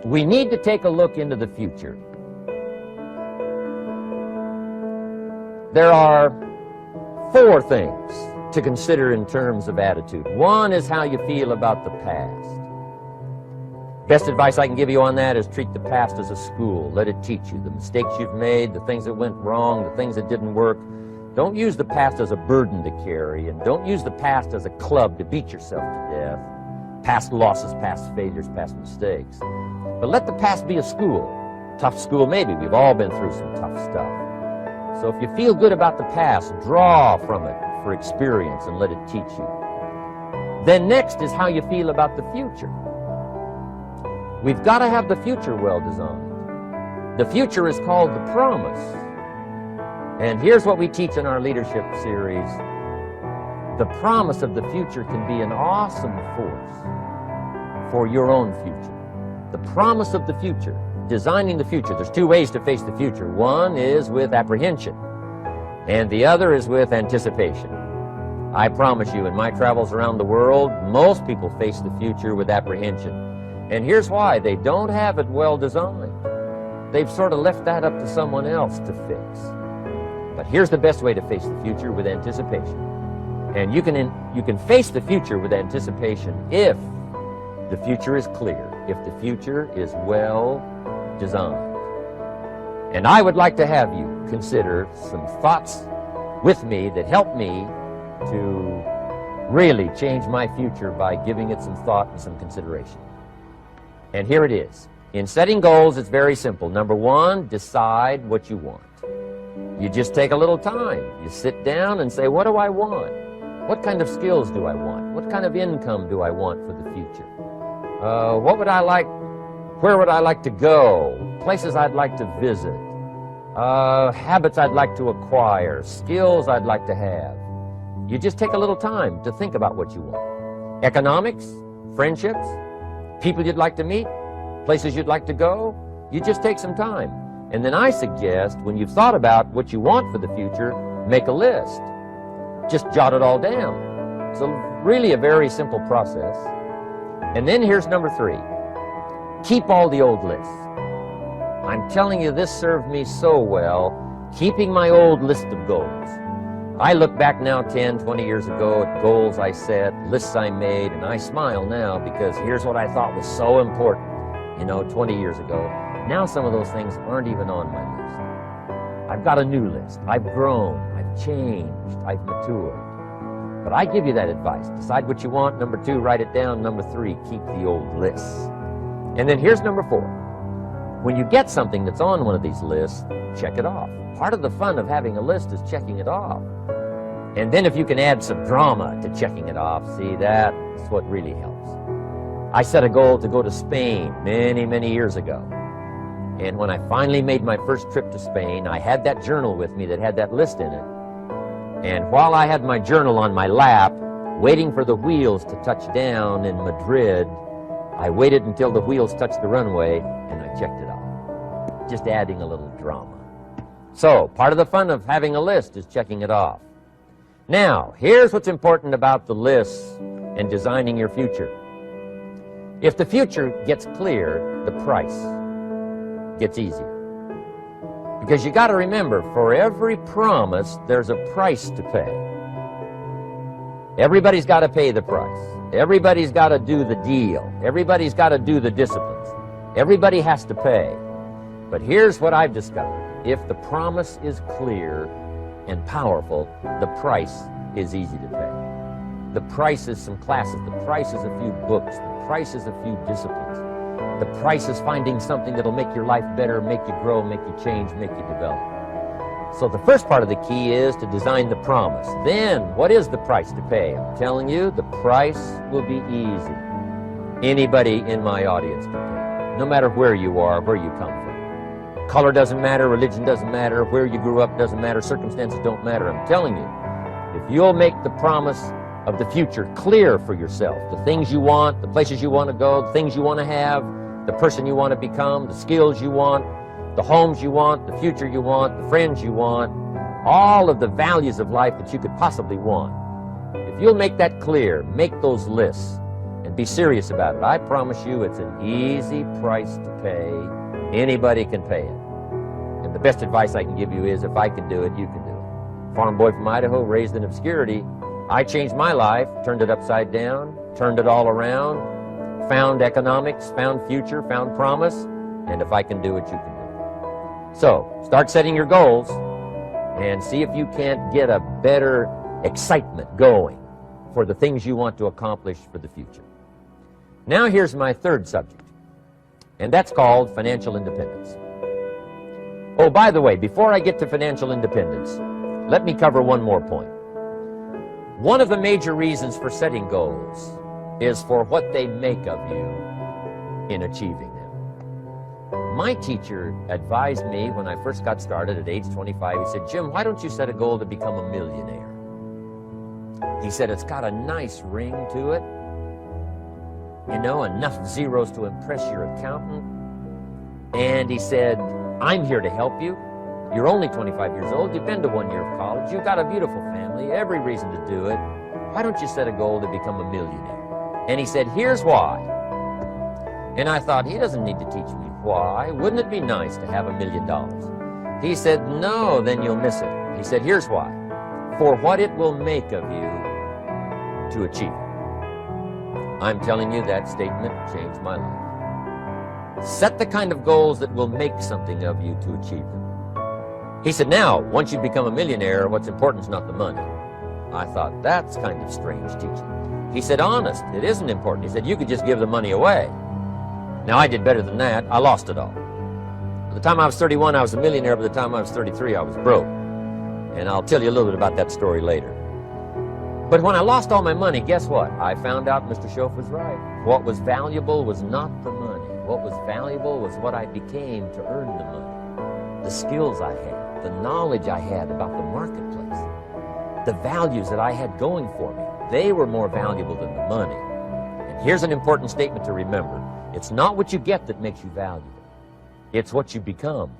we need to take a look into the future. There are 4 things to consider in terms of attitude. One is how you feel about the past. Best advice I can give you on that is treat the past as a school. Let it teach you the mistakes you've made, the things that went wrong, the things that didn't work. Don't use the past as a burden to carry, and don't use the past as a club to beat yourself to death. Past losses, past failures, past mistakes. But let the past be a school. Tough school maybe. We've all been through some tough stuff. So if you feel good about the past, draw from it for experience and let it teach you. Then next is how you feel about the future. We've got to have the future well designed. The future is called the promise. And here's what we teach in our leadership series. The promise of the future can be an awesome force for your own future. The promise of the future, designing the future. There's 2 ways to face the future. One is with apprehension, and the other is with anticipation. I promise you, in my travels around the world, most people face the future with apprehension. And here's why. They don't have it well designed. They've sort of left that up to someone else to fix. But here's the best way to face the future, with anticipation. And you can face the future with anticipation if the future is clear, if the future is well designed. And I would like to have you consider some thoughts with me that help me to really change my future by giving it some thought and some consideration. And here it is. In setting goals, it's very simple. Number 1, decide what you want. You just take a little time. You sit down and say, what do I want? What kind of skills do I want? What kind of income do I want for the future? What would I like? Where would I like to go? Places I'd like to visit. Habits I'd like to acquire. Skills I'd like to have. You just take a little time to think about what you want. Economics, friendships, people you'd like to meet, places you'd like to go. You just take some time. And then I suggest, when you've thought about what you want for the future, make a list. Just jot it all down. It's really a very simple process. And then here's number 3. Keep all the old lists. I'm telling you, this served me so well, keeping my old list of goals. I look back now 10, 20 years ago at goals I set, lists I made, and I smile now because here's what I thought was so important, 20 years ago. Now some of those things aren't even on my list. I've got a new list. I've grown, I've changed, I've matured. But I give you that advice. Decide what you want. Number 2, write it down. Number 3, keep the old lists. And then here's number 4. When you get something that's on one of these lists, check it off. Part of the fun of having a list is checking it off. And then if you can add some drama to checking it off, see, that's what really helps. I set a goal to go to Spain many, many years ago. And when I finally made my first trip to Spain, I had that journal with me that had that list in it. And while I had my journal on my lap, waiting for the wheels to touch down in Madrid, I waited until the wheels touched the runway, and I checked it off. Just adding a little drama. So, part of the fun of having a list is checking it off. Now, here's what's important about the lists and designing your future. If the future gets clear, the price gets easier. Because you got to remember, for every promise, there's a price to pay. Everybody's got to pay the price. Everybody's got to do the deal. Everybody's got to do the disciplines. Everybody has to pay. But here's what I've discovered. If the promise is clear and powerful, the price is easy to pay. The price is some classes. The price is a few books. The price is a few disciplines. The price is finding something that'll make your life better, make you grow, make you change, make you develop. So the first part of the key is to design the promise. Then, what is the price to pay? I'm telling you, the price will be easy. Anybody in my audience can pay, no matter where you are, where you come from. Color doesn't matter, religion doesn't matter, where you grew up doesn't matter, circumstances don't matter. I'm telling you, if you'll make the promise of the future clear for yourself, the things you want, the places you want to go, the things you want to have, the person you want to become, the skills you want, the homes you want, the future you want, the friends you want, all of the values of life that you could possibly want. If you'll make that clear, make those lists, and be serious about it. I promise you it's an easy price to pay. Anybody can pay it. And the best advice I can give you is, if I can do it, you can do it. Farm boy from Idaho, raised in obscurity, I changed my life, turned it upside down, turned it all around, found economics, found future, found promise, and if I can do it, you can do it. So, start setting your goals and see if you can't get a better excitement going for the things you want to accomplish for the future. Now here's my third subject, and that's called financial independence. Oh, by the way, before I get to financial independence, let me cover one more point. One of the major reasons for setting goals is for what they make of you in achieving them. My teacher advised me when I first got started at age 25, he said, Jim, why don't you set a goal to become a millionaire? He said, it's got a nice ring to it, you know, enough zeros to impress your accountant. And he said, I'm here to help you. You're only 25 years old. You've been to 1 year of college. You've got a beautiful family, every reason to do it. Why don't you set a goal to become a millionaire? And he said, here's why. And I thought, he doesn't need to teach me why. Wouldn't it be nice to have $1 million? He said, no, then you'll miss it. He said, here's why. For what it will make of you to achieve it. I'm telling you, that statement changed my life. Set the kind of goals that will make something of you to achieve them. He said, now, once you become a millionaire, what's important is not the money. I thought, that's kind of strange teaching. He said, honest, it isn't important. He said, you could just give the money away. Now, I did better than that. I lost it all. By the time I was 31, I was a millionaire. By the time I was 33, I was broke. And I'll tell you a little bit about that story later. But when I lost all my money, guess what? I found out Mr. Shoaff was right. What was valuable was not the money. What was valuable was what I became to earn the money. The skills I had, the knowledge I had about the marketplace, the values that I had going for me. They were more valuable than the money. And here's an important statement to remember. It's not what you get that makes you valuable. It's what you become.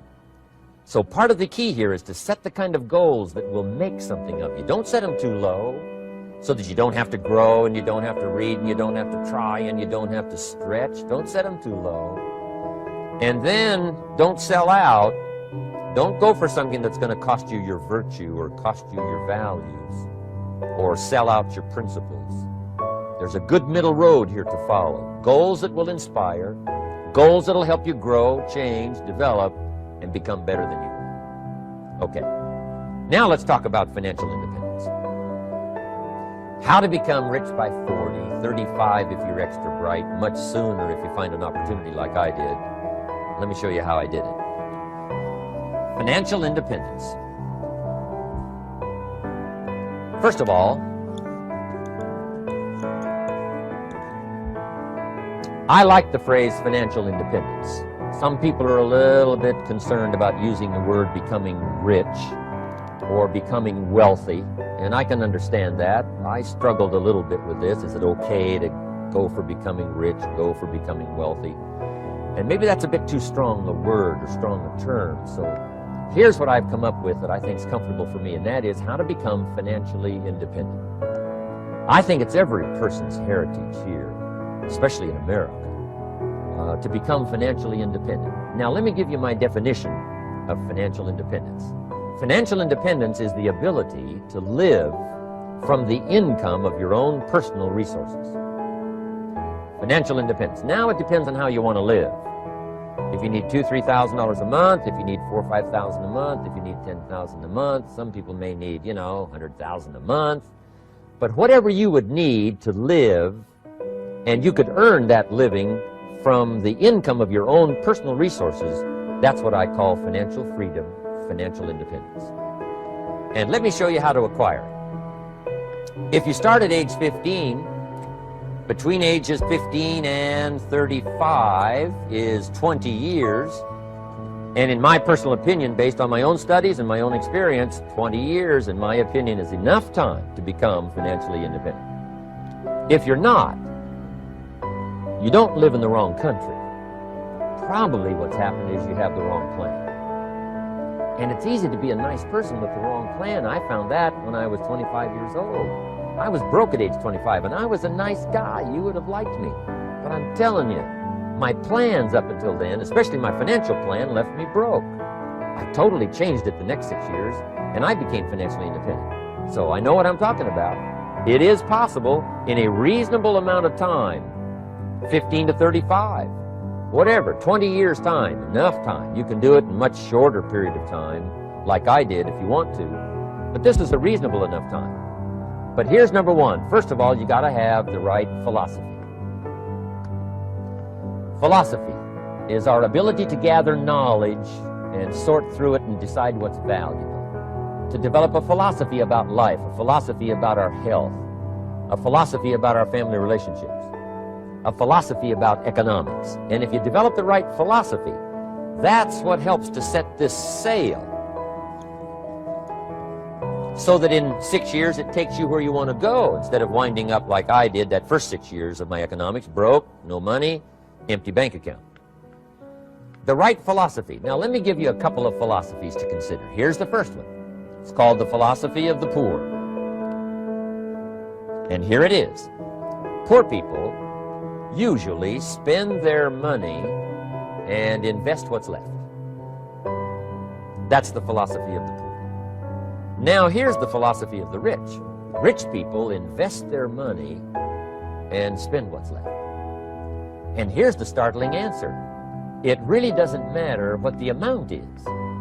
So part of the key here is to set the kind of goals that will make something of you. Don't set them too low so that you don't have to grow and you don't have to read and you don't have to try and you don't have to stretch. Don't set them too low. And then don't sell out. Don't go for something that's going to cost you your virtue or cost you your values or sell out your principles. There's a good middle road here to follow. Goals that will inspire, goals that will help you grow, change, develop, and become better than you. Okay, now let's talk about financial independence. How to become rich by 40, 35 if you're extra bright, much sooner if you find an opportunity like I did. Let me show you how I did it. Financial independence. First of all, I like the phrase financial independence. Some people are a little bit concerned about using the word becoming rich or becoming wealthy, and I can understand that. I struggled a little bit with this. Is it okay to go for becoming rich, go for becoming wealthy? And maybe that's a bit too strong a word or strong a term. So here's what I've come up with that I think is comfortable for me, and that is how to become financially independent. I think it's every person's heritage here, especially in America, to become financially independent. Now, let me give you my definition of financial independence. Financial independence is the ability to live from the income of your own personal resources. Financial independence. Now it depends on how you want to live. If you need $2,000, $3,000 a month, if you need $4,000 or $5,000 a month, if you need $10,000 a month, some people may need, $100,000 a month. But whatever you would need to live, and you could earn that living from the income of your own personal resources, that's what I call financial freedom, financial independence. And let me show you how to acquire it. If you start at age 15, between ages 15 and 35 is 20 years. And in my personal opinion, based on my own studies and my own experience, 20 years, in my opinion, is enough time to become financially independent. If you're not, you don't live in the wrong country. Probably what's happened is you have the wrong plan. And it's easy to be a nice person with the wrong plan. I found that when I was 25 years old. I was broke at age 25, and I was a nice guy. You would have liked me. But I'm telling you, my plans up until then, especially my financial plan, left me broke. I totally changed it the next 6 years, and I became financially independent. So I know what I'm talking about. It is possible in a reasonable amount of time, 15 to 35, whatever, 20 years time, enough time. You can do it in a much shorter period of time, like I did if you want to. But this is a reasonable enough time. But here's number one. First of all, you got to have the right philosophy. Philosophy is our ability to gather knowledge and sort through it and decide what's valuable. To develop a philosophy about life, a philosophy about our health, a philosophy about our family relationships, a philosophy about economics. And if you develop the right philosophy, that's what helps to set this sail, so that in 6 years it takes you where you want to go, instead of winding up like I did that first 6 years of my economics, broke, no money, empty bank account. The right philosophy. Now let me give you a couple of philosophies to consider. Here's the first one. It's called the philosophy of the poor. And here it is. Poor people usually spend their money and invest what's left. That's the philosophy of the poor. Now here's the philosophy of the rich. Rich people invest their money and spend what's left. And here's the startling answer. It really doesn't matter what the amount is.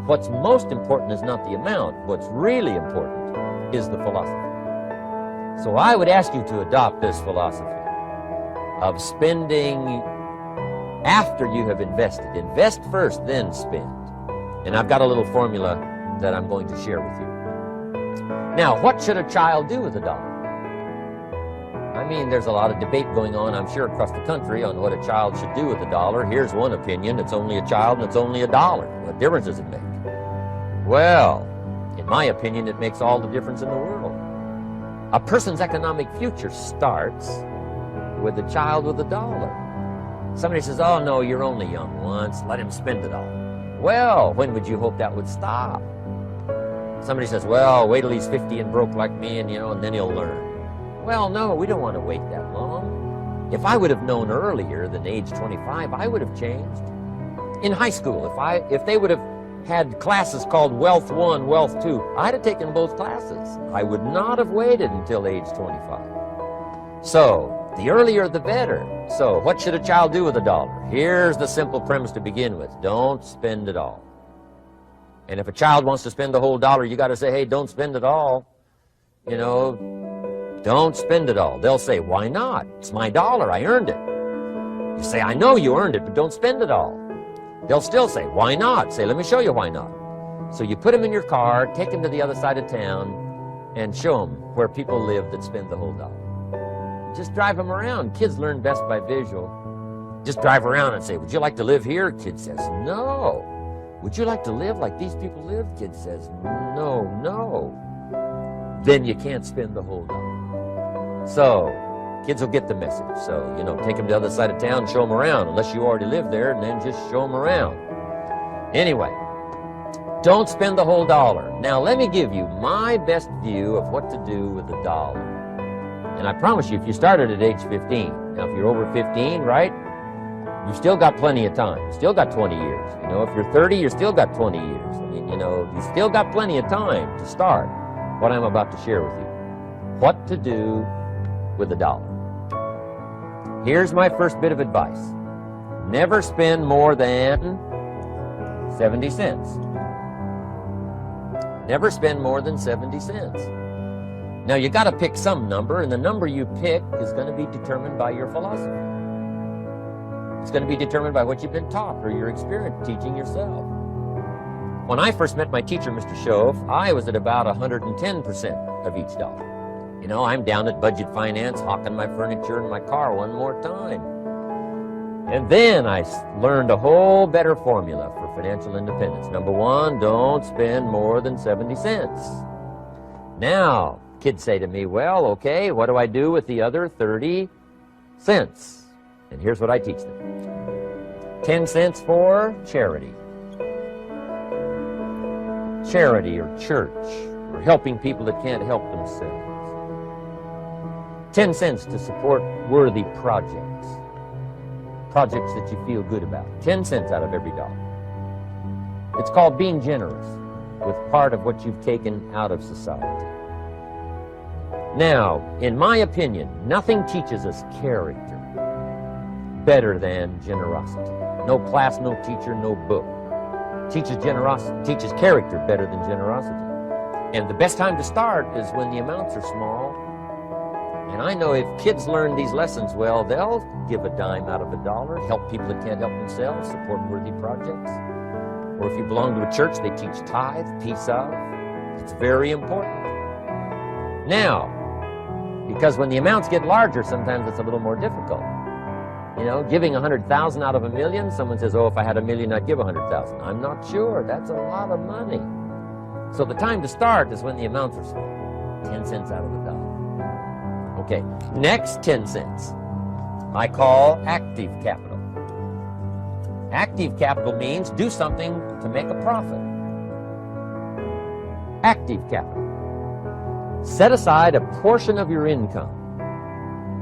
What's most important is not the amount. What's really important is the philosophy. So I would ask you to adopt this philosophy of spending after you have invested. Invest first, then spend. And I've got a little formula that I'm going to share with you. Now, what should a child do with a dollar? I mean, there's a lot of debate going on, I'm sure, across the country on what a child should do with a dollar. Here's one opinion. It's only a child and it's only a dollar. What difference does it make? Well, in my opinion, it makes all the difference in the world. A person's economic future starts with a child with a dollar. Somebody says, oh, no, you're only young once. Let him spend it all. Well, when would you hope that would stop? Somebody says, well, wait till he's 50 and broke like me, and then he'll learn. Well, no, we don't want to wait that long. If I would have known earlier than age 25, I would have changed. In high school, if they would have had classes called Wealth 1, Wealth 2, I'd have taken both classes. I would not have waited until age 25. So, the earlier the better. So, what should a child do with a dollar? Here's the simple premise to begin with. Don't spend it all. And if a child wants to spend the whole dollar, you got to say, hey, don't spend it all. Don't spend it all. They'll say, why not? It's my dollar. I earned it. You say, I know you earned it, but don't spend it all. They'll still say, why not? Say, let me show you why not. So you put them in your car, take them to the other side of town, and show them where people live that spend the whole dollar. Just drive them around. Kids learn best by visual. Just drive around and say, would you like to live here? Kid says, no. Would you like to live like these people live? Kid says, no, no. Then you can't spend the whole dollar. So, kids will get the message. So, take them to the other side of town, show them around, unless you already live there, and then just show them around. Anyway, don't spend the whole dollar. Now, let me give you my best view of what to do with the dollar. And I promise you, if you started at age 15, now if you're over 15, right, you've still got plenty of time. You've still got 20 years. If you're 30, you've still got 20 years. I mean, you've still got plenty of time to start what I'm about to share with you. What to do with a dollar. Here's my first bit of advice. Never spend more than 70 cents. Never spend more than 70 cents. Now, you got to pick some number, and the number you pick is going to be determined by your philosophy. It's going to be determined by what you've been taught or your experience teaching yourself. When I first met my teacher, Mr. Shoaff, I was at about 110% of each dollar. I'm down at Budget Finance, hawking my furniture and my car one more time. And then I learned a whole better formula for financial independence. Number one, don't spend more than 70 cents. Now, kids say to me, well, okay, what do I do with the other 30 cents? And here's what I teach them. 10 cents for charity. Charity or church, or helping people that can't help themselves. 10 cents to support worthy projects. Projects that you feel good about. 10 cents out of every dollar. It's called being generous with part of what you've taken out of society. Now, in my opinion, nothing teaches us character better than generosity. No class, no teacher, no book teaches character better than generosity. And the best time to start is when the amounts are small. And I know if kids learn these lessons well, they'll give a dime out of a dollar, help people that can't help themselves, support worthy projects. Or if you belong to a church, they teach tithe, piece of. It's very important. Now, because when the amounts get larger, sometimes it's a little more difficult. You know, giving 100,000 out of $1 million, someone says, oh, if I had $1 million, I'd give 100,000. I'm not sure. That's a lot of money. So the time to start is when the amounts are small. 10 cents out of a dollar. Okay, next 10 cents I call active capital. Active capital means do something to make a profit. Active capital. Set aside a portion of your income.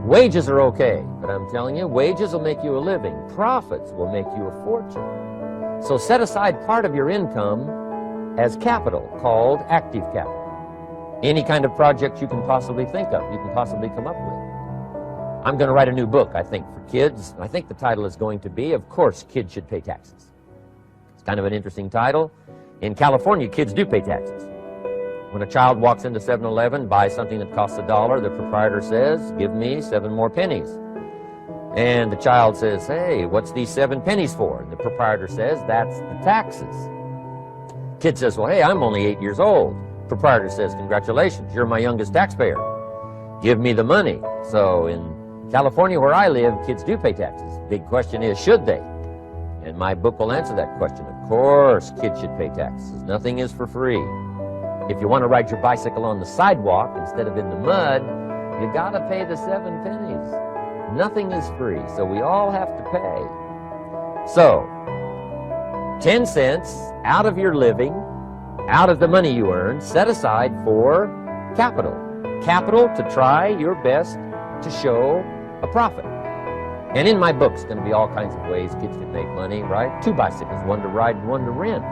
Wages are okay, but I'm telling you, wages will make you a living. Profits will make you a fortune. So set aside part of your income as capital, called active capital. Any kind of project you can possibly think of, you can possibly come up with. I'm going to write a new book, I think, for kids. I think the title is going to be, Of Course, Kids Should Pay Taxes. It's kind of an interesting title. In California, kids do pay taxes. When a child walks into 7-Eleven, buys something that costs $1, the proprietor says, give me 7 more pennies. And the child says, hey, what's these 7 pennies for? And the proprietor says, that's the taxes. Kid says, well, hey, I'm only 8 years old. Proprietor says, congratulations, you're my youngest taxpayer. Give me the money. So in California, where I live, kids do pay taxes. Big question is, should they? And my book will answer that question. Of course, kids should pay taxes. Nothing is for free. If you want to ride your bicycle on the sidewalk instead of in the mud, you got to pay the 7 pennies. Nothing is free, so we all have to pay. So, 10 cents out of your living, out of the money you earn, set aside for capital. Capital to try your best to show a profit. And in my book, it's going to be all kinds of ways kids can make money, right? 2 bicycles, one to ride and one to rent.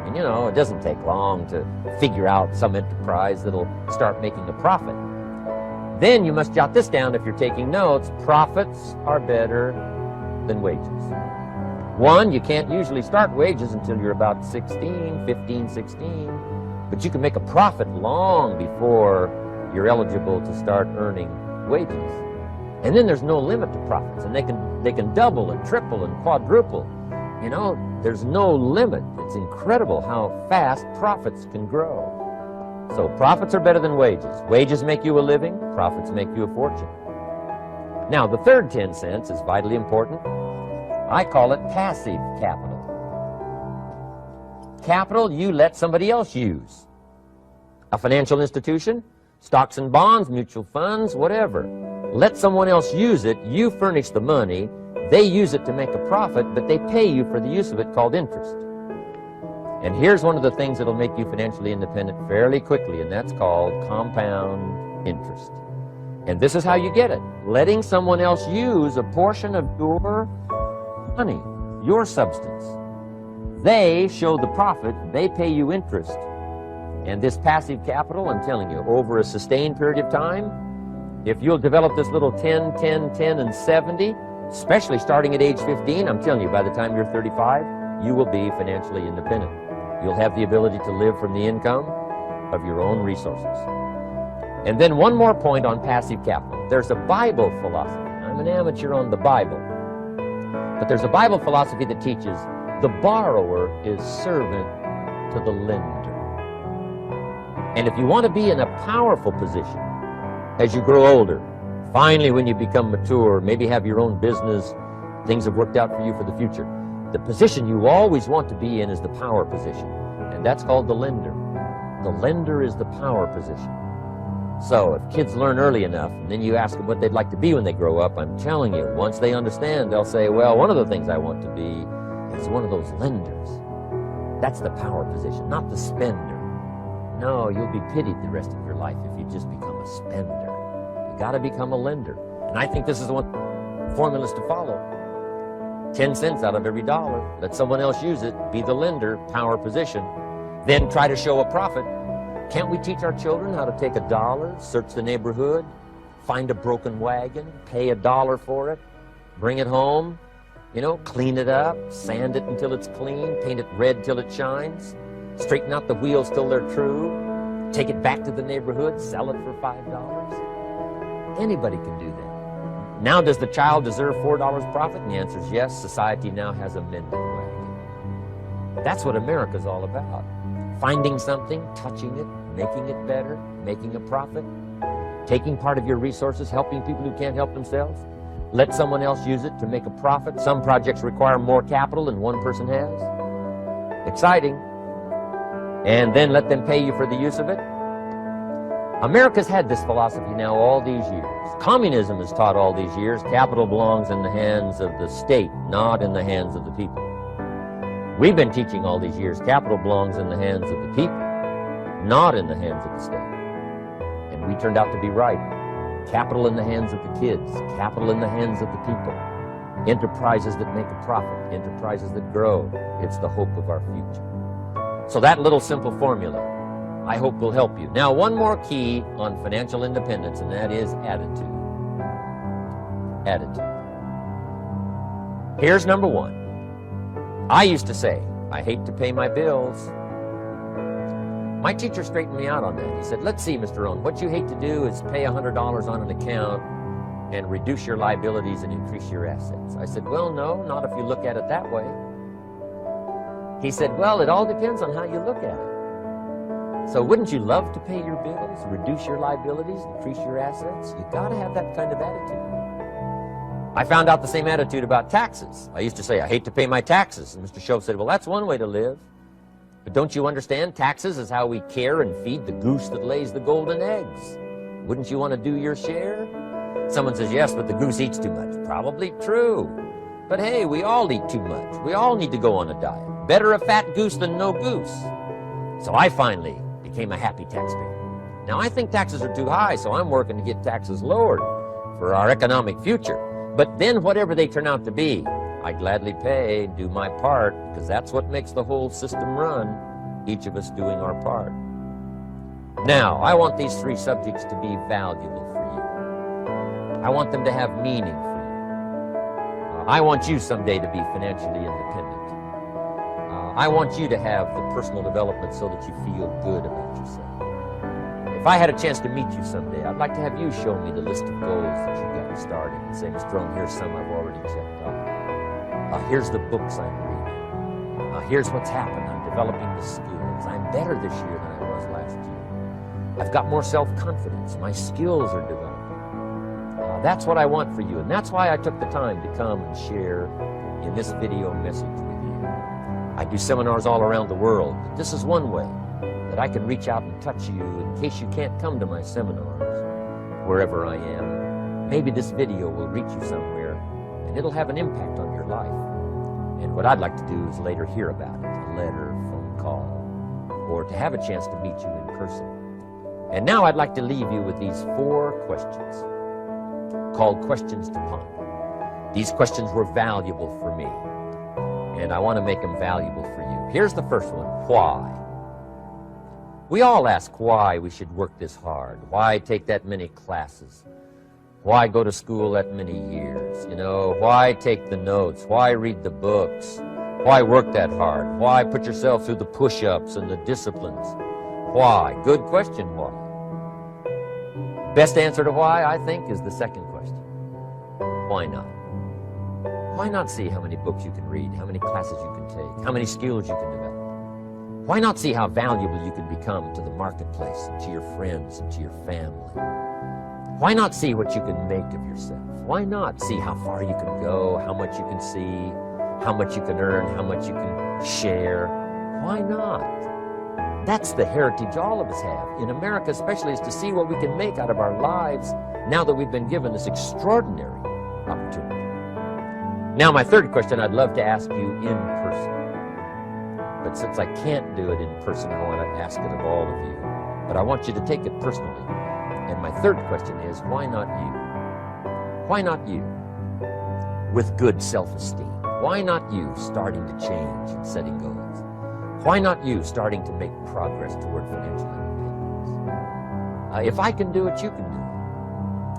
And you know, it doesn't take long to figure out some enterprise that'll start making a profit. Then you must jot this down if you're taking notes. Profits are better than wages. 1, you can't usually start wages until you're about 16, 15, 16. But you can make a profit long before you're eligible to start earning wages. And then there's no limit to profits. And they can double and triple and quadruple. You know, there's no limit. It's incredible how fast profits can grow. So profits are better than wages. Wages make you a living, profits make you a fortune. Now, the third 10 cents is vitally important. I call it passive capital. Capital you let somebody else use. A financial institution, stocks and bonds, mutual funds, whatever. Let someone else use it, you furnish the money, they use it to make a profit, but they pay you for the use of it, called interest. And here's one of the things that'll make you financially independent fairly quickly, and that's called compound interest. And this is how you get it. Letting someone else use a portion of your money, your substance. They show the profit, they pay you interest. And this passive capital, I'm telling you, over a sustained period of time, if you'll develop this little 10, 10, 10, and 70, especially starting at age 15, I'm telling you, by the time you're 35, you will be financially independent. You'll have the ability to live from the income of your own resources. And then one more point on passive capital. There's a Bible philosophy. I'm an amateur on the Bible. But there's a Bible philosophy that teaches the borrower is servant to the lender. And if you want to be in a powerful position as you grow older, finally when you become mature, maybe have your own business, things have worked out for you for the future, the position you always want to be in is the power position. And that's called the lender. The lender is the power position. So if kids learn early enough, and then you ask them what they'd like to be when they grow up, I'm telling you, once they understand, they'll say, well, one of the things I want to be is one of those lenders. That's the power position, not the spender. No, you'll be pitied the rest of your life if you just become a spender, got to become a lender. And I think this is the one formulas to follow. 10 cents out of every dollar. Let someone else use it. Be the lender, power position. Then try to show a profit. Can't we teach our children how to take $1, search the neighborhood, find a broken wagon, pay $1 for it, bring it home, clean it up, sand it until it's clean, paint it red till it shines, straighten out the wheels till they're true, take it back to the neighborhood, sell it for $5? Anybody can do that. Now, does the child deserve $4 profit? And the answer is yes. Society now has a mended wagon. That's what America's all about. Finding something, touching it, making it better, making a profit, taking part of your resources, helping people who can't help themselves. Let someone else use it to make a profit. Some projects require more capital than one person has. Exciting. And then let them pay you for the use of it. America's had this philosophy now all these years. Communism has taught all these years capital belongs in the hands of the state, not in the hands of the people. We've been teaching all these years capital belongs in the hands of the people, not in the hands of the state. And we turned out to be right. Capital in the hands of the kids, capital in the hands of the people. Enterprises that make a profit, enterprises that grow. It's the hope of our future. So that little simple formula, I hope, will help you. Now, one more key on financial independence, and that is attitude. Attitude. Here's number one. I used to say, I hate to pay my bills. My teacher straightened me out on that. He said, let's see, Mr. Rohn, what you hate to do is pay $100 on an account and reduce your liabilities and increase your assets. I said, well, no, not if you look at it that way. He said, well, it all depends on how you look at it. So wouldn't you love to pay your bills, reduce your liabilities, increase your assets? You got to have that kind of attitude. I found out the same attitude about taxes. I used to say, I hate to pay my taxes. And Mr. Shoaff said, well, that's one way to live. But don't you understand? Taxes is how we care and feed the goose that lays the golden eggs. Wouldn't you want to do your share? Someone says, yes, but the goose eats too much. Probably true. But hey, we all eat too much. We all need to go on a diet. Better a fat goose than no goose. So I finally became a happy taxpayer. Now, I think taxes are too high, so I'm working to get taxes lowered for our economic future. But then whatever they turn out to be, I gladly pay, do my part, because that's what makes the whole system run, each of us doing our part. Now, I want these three subjects to be valuable for you. I want them to have meaning for you. I want you someday to be financially independent. I want you to have the personal development so that you feel good about yourself. If I had a chance to meet you someday, I'd like to have you show me the list of goals that you got started and say, Mr. Rohn, here's some I've already checked off. Here's the books I'm reading. Here's what's happened. I'm developing the skills. I'm better this year than I was last year. I've got more self-confidence. My skills are developing. That's what I want for you, and that's why I took the time to come and share in this video message with you. I do seminars all around the world, but this is one way that I can reach out and touch you in case you can't come to my seminars, wherever I am. Maybe this video will reach you somewhere, and it'll have an impact on your life. And what I'd like to do is later hear about it, a letter, phone call, or to have a chance to meet you in person. And now I'd like to leave you with these 4 questions, called questions to ponder. These questions were valuable for me, and I want to make them valuable for you. Here's the first one, why? We all ask why we should work this hard, why take that many classes, why go to school that many years, why take the notes, why read the books, why work that hard, why put yourself through the push-ups and the disciplines, why? Good question, why? Best answer to why, I think, is the second question. Why not? Why not see how many books you can read, how many classes you can take, how many skills you can develop? Why not see how valuable you can become to the marketplace and to your friends and to your family? Why not see what you can make of yourself? Why not see how far you can go, how much you can see, how much you can earn, how much you can share? Why not? That's the heritage all of us have, in America especially, is to see what we can make out of our lives now that we've been given this extraordinary opportunity. Now, my third question I'd love to ask you in person. But since I can't do it in person, I want to ask it of all of you. But I want you to take it personally. And my third question is, why not you? Why not you? With good self-esteem. Why not you starting to change and setting goals? Why not you starting to make progress toward financial independence? If I can do it, you can do it.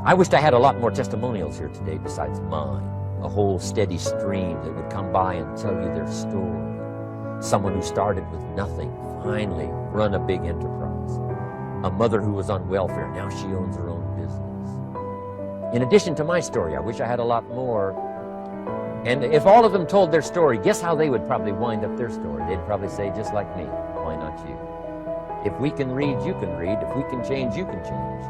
I wished I had a lot more testimonials here today besides mine. A whole steady stream that would come by and tell you their story. Someone who started with nothing, finally run a big enterprise. A mother who was on welfare, now she owns her own business. In addition to my story, I wish I had a lot more. And if all of them told their story, guess how they would probably wind up their story? They'd probably say, just like me, why not you? If we can read, you can read. If we can change, you can change.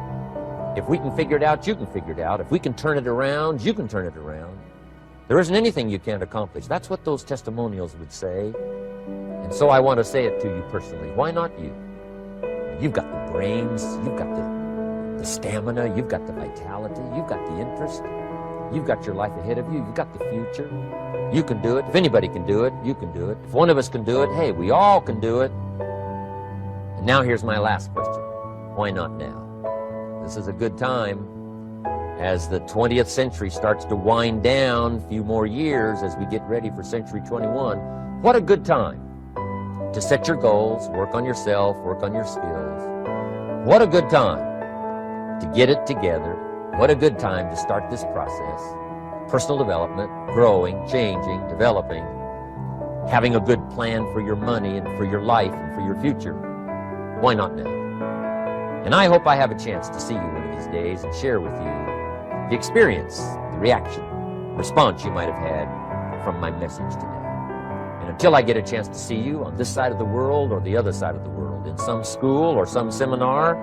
If we can figure it out, you can figure it out. If we can turn it around, you can turn it around. There isn't anything you can't accomplish. That's what those testimonials would say. And so I want to say it to you personally. Why not you? You've got the brains, you've got the stamina, you've got the vitality, you've got the interest, you've got your life ahead of you, you've got the future. You can do it. If anybody can do it, you can do it. If one of us can do it, hey, we all can do it. And now here's my last question. Why not now? This is a good time as the 20th century starts to wind down, a few more years as we get ready for century 21. What a good time to set your goals, work on yourself, work on your skills. What a good time to get it together. What a good time to start this process. Personal development, growing, changing, developing, having a good plan for your money and for your life and for your future. Why not now? And I hope I have a chance to see you one of these days and share with you the experience, the reaction, response you might have had from my message today. And until I get a chance to see you on this side of the world or the other side of the world, in some school or some seminar,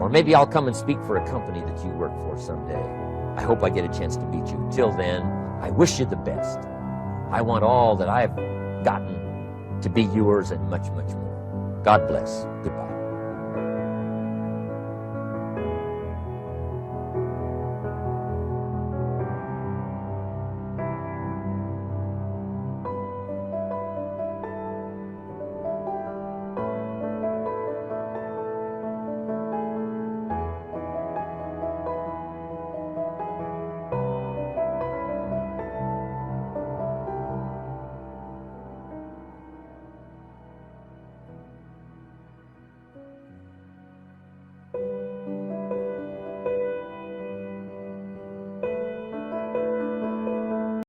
or maybe I'll come and speak for a company that you work for someday. I hope I get a chance to meet you. Till then, I wish you the best. I want all that I've gotten to be yours and much, much more. God bless. Goodbye.